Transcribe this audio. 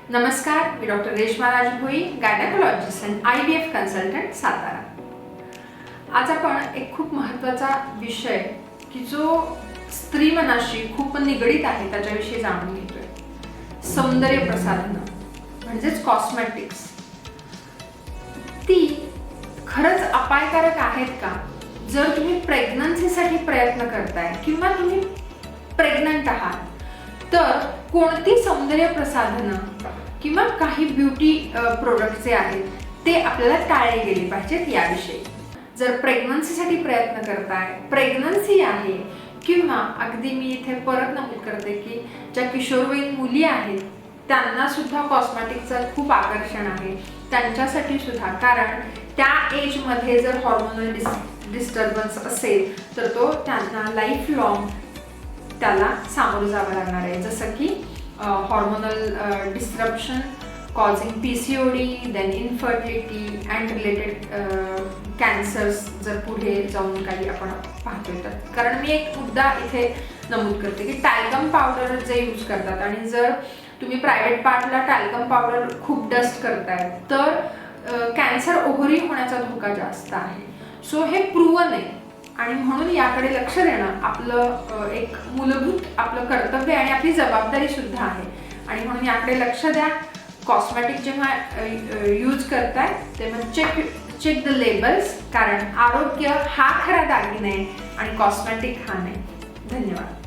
नमस्कार, मी doctor Reshma Rajbhoi, gynaecologist आणि IVF consultant, Satara. आज आपण एक खूप महत्त्वाचा विषय की जो स्त्री मनाशी खूप निगडीत आहे त्याच्याविषयी जाणून घेतोय। सौंदर्य प्रसाधनं म्हणजेच कॉस्मेटिक्स, ती खरंच अपायकारक आहेत का? जर तुम्ही प्रेग्नन्सीसाठी प्रयत्न करताय किंवा तुम्ही प्रेग्नंट आहात तर कोणती सौंदर्य प्रसाधनं किंवा काही ब्युटी प्रोडक्ट जे आहेत ते आपल्याला टाळले गेले पाहिजेत याविषयी। जर प्रेग्नन्सीसाठी प्रयत्न करताय, प्रेग्नन्सी आहे किंवा अगदी मी इथे परत नमूद करते की ज्या किशोरवयीन मुली आहेत त्यांना सुद्धा कॉस्मेटिकचं खूप आकर्षण आहे, त्यांच्यासाठी सुद्धा। कारण त्या एजमध्ये जर हॉर्मोनल डिस्टर्बन्स असेल तर तो त्यांना लाईफ लॉंग त्याला सामोरं जावं लागणार आहे, जसं की hormonal disruption causing PCOD, then infertility and related cancers जर पुढे जाऊन काही आपण पाहतोय तर। कारण मी एक मुद्दा इथे नमूद करते की टॅल्कम पावडर जे यूज करतात आणि जर तुम्ही प्रायव्हेट पार्टला टॅल्कम पावडर खूप डस्ट करताय तर कॅन्सर ओव्हरी होण्याचा धोका जास्त आहे। सो हे प्रूव्हन आहे आणि म्हणून याकडे लक्ष देणं आपलं एक मूलभूत आपलं कर्तव्य आणि आपली जबाबदारी सुद्धा आहे आणि म्हणून याकडे लक्ष द्या। कॉस्मेटिक जेव्हा यूज करताय तेव्हा चेक द लेबल्स, कारण आरोग्य हा खरा दागिना आहे आणि कॉस्मेटिक हा नाही। धन्यवाद।